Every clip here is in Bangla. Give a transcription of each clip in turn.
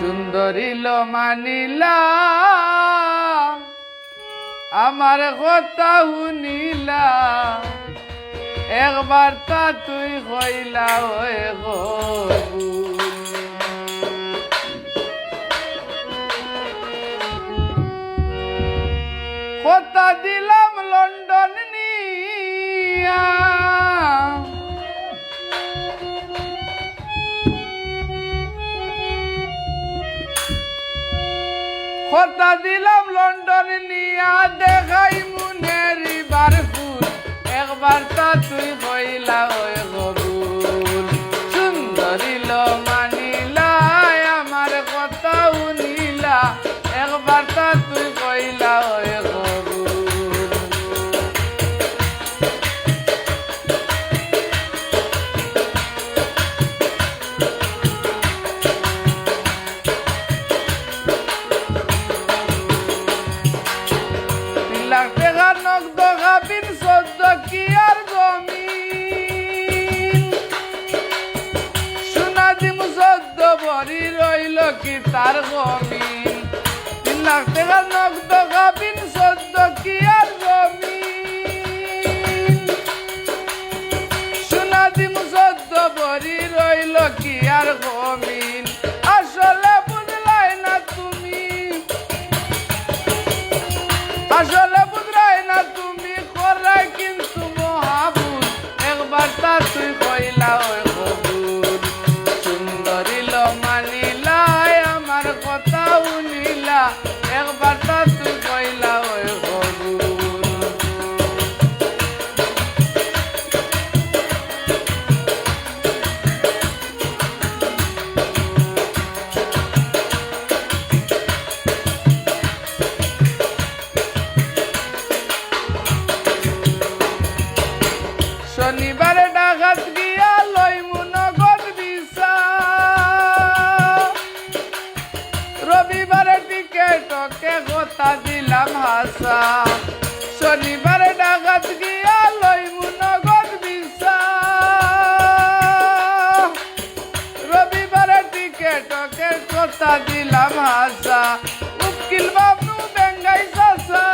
সুন্দরীল মানিলা আমার কথা শুনিলা একবার তা তুই কইলা হয়ে কথা দিলাম লন্ডন নিয়া কথা দিলাম লন্ডন নিয়া দেখাই মুনের বারফুল একবার তা তুই কইলা ওই গবুল সুন্দরীল মানিলা আমার কথা শুনিলা একবার তা তুই কইলা ওই গবুল তার গমিন 3 লাখ টাকা নগদ গাবিন 14 কি আর গমিন সোনা দিম 14 ভরি রইল কি আর গমিন আসলে বুঝলাই না তুমি করাই কিন্তু মহাবুল একবার তা তুই কইলা ওই কবুল সুন্দরীল মানিলা আমার কথা শুনিলা একবার তা তুই কইলা ওই কবুল শনিবারে ডাকাত গিয়া লইমু নগদ বিসা রবিবারে টিকেটকে কথা দিলাম হাসা শনিবারে ডাকাত গিয়া লইমু নগদ বিসা রবিবারে টিকেটকে কথা দিলাম হাসা উকিল বাবু বেঙ্গাই চাচা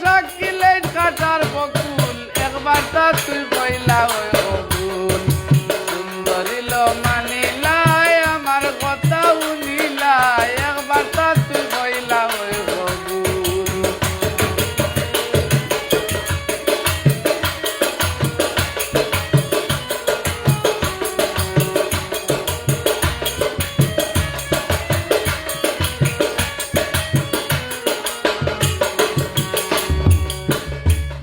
সাকিলে কাটার বকুল একবার তা তুই কইলা ওই বকুল সুন্দরীল মানিলা আমার কথা শুনিলা একবার তা তুই কইলা ওই বকুল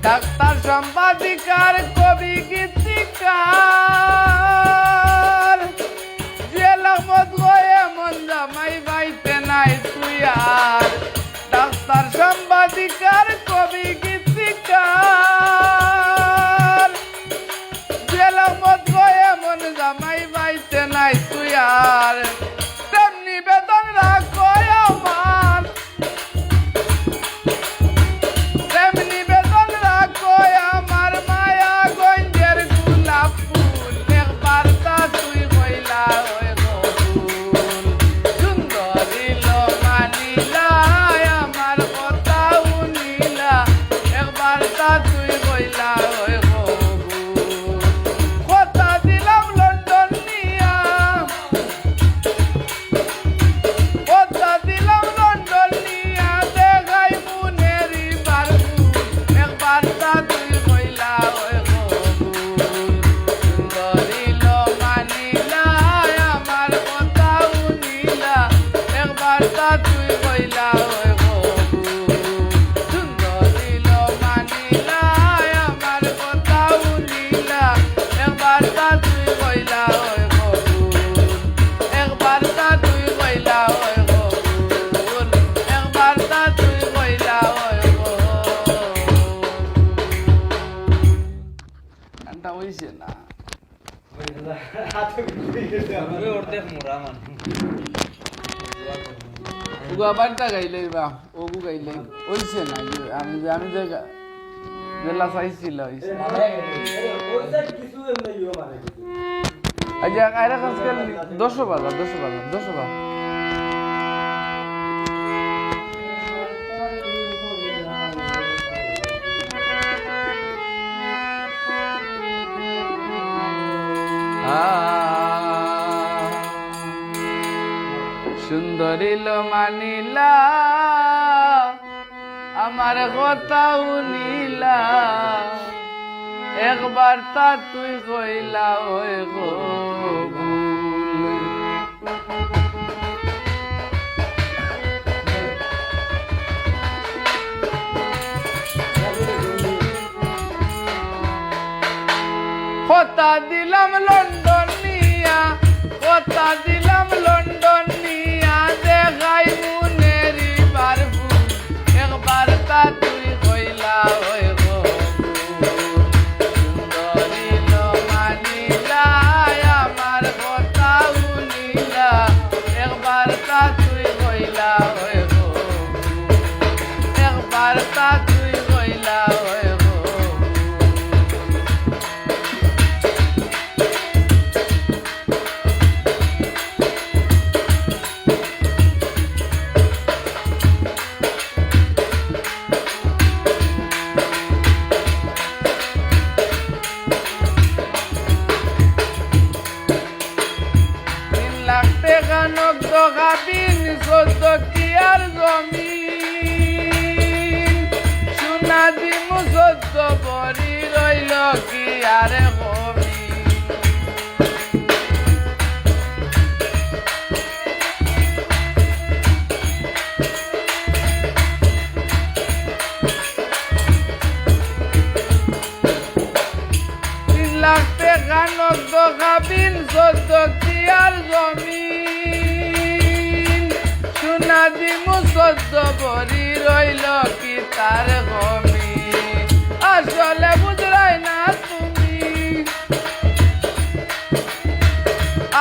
ডাক্তার সাংবাদিকার কবি গীতিকার জেলামত গয়ে মন জামাই বাইতে নাই তুই আর ডাক্তার সাংবাদিকার কবি গীতিকার জেলামত গয়ে মন জামাই বাইতে নাই তুই আর তেমনি বেতন রাখো আমার তেমনি আমার মায়া গঞ্জের গোলাপ ফুল একবার তা তুই কইলা ওই কবুল সুন্দরীল মানিলা আমার কথা শুনিলা একবার তা তুই কইলা ওই কবুল কথা দিলাম লন্ডন নিয়া কথা দিলাম লন্ডন নিয়া দেখাই মুনেরি বারফুল একবার তা তুই কইলা ওই কবুল সুন্দরীল মানিলা আমার কথা শুনিলা একবার তা তুই কইলা ওই কবুল সুন্দরীল মানিলা আমার কথা শুনিলা একবার তা তুই কইলা ওই কবুল একবার তা তুই কইলা ওই কবুল একবার তা তুই কইলা ওই গানটা হইছে না উগা বাড়িটা গাইলে বা ওগু গাইলে হইছে না আমি যে জেলা চাইছিল হইছে আচ্ছা আইরা আজকাল 10 বাজার 10 বাজার সুন্দরীল মানিলা আমার কথা শুনিলা একবার তা তুই কইলা ওই গো কথা দিলাম লন্ডন নিয়া কথা দিলাম লন্ডন নিয়া দেখাই মুনেরি বারবু একবার তা তুই কইলা ওই গো সুন্দরী লো মানিলা আমার কথা শুনিলা একবার তা তুই কইলা ওই গো একবার তা তুই কইলা ওই গো গানক দগাবিন সদ্য কিয়ার জমিন সোনা দিমু সদ্য বরি রইল কি আরে কমি 3 লাখ টাকা নগদ খাবিন সদ্য কিয়ার জমিন সোনা দিমু সদ্য বরি রইল কি তার গমি আসলে বুঝলাই না তুমি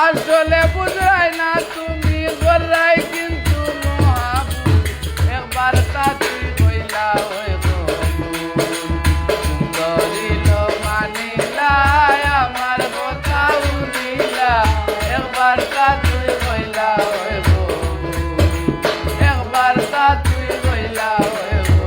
আসলে বুঝলাই না তুমি গড়াই কিন্তু মহাবু একবার তা তুই কইলা ওই গো সুন্দরী লো মানিলা আমার কথা শুনিলা একবার তা তুই কইলা ওই গো একবার তা তুই কইলা ওই গো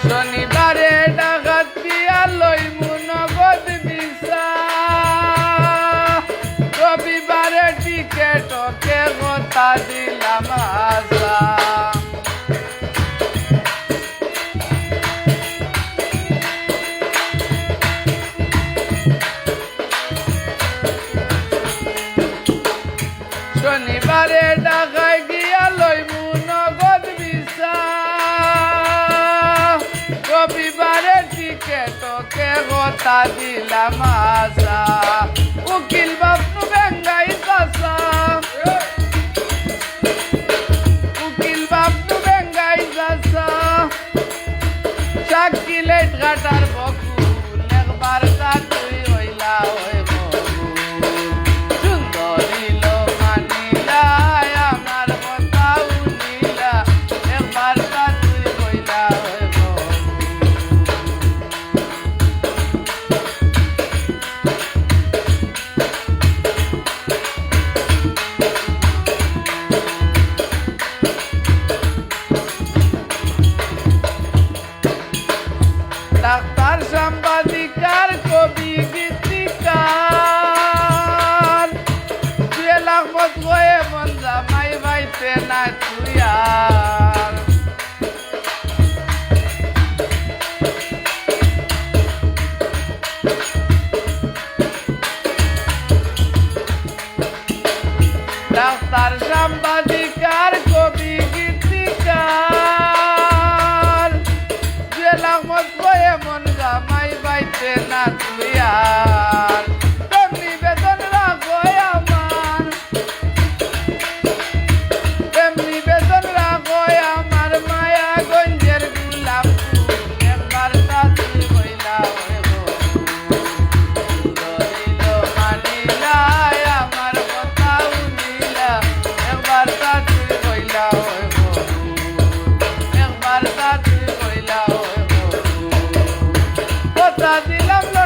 শনিবারে ডাকাত দিয়া লইমু নগদ বিসা রবিবারে টিকেট কে কথা দিলাম আশা শনিবারে ঢাকায় গিয়া লইমু নগদ বিসা রবিবারে টিকেট কে কথা দিলাম আশা উকিল বাপনু বেঙ্গাই চাষা উকিল বাপনু বেঙ্গাই চাষা সাক্ষী লেট ঘাটার বকুল একবার তা তুই হইলা ওই বকুল সুন্দরী লো মানিলা আমার কথা শুনিলা একবার তা তুই হইলা ওই বকুল আমরা দিলাম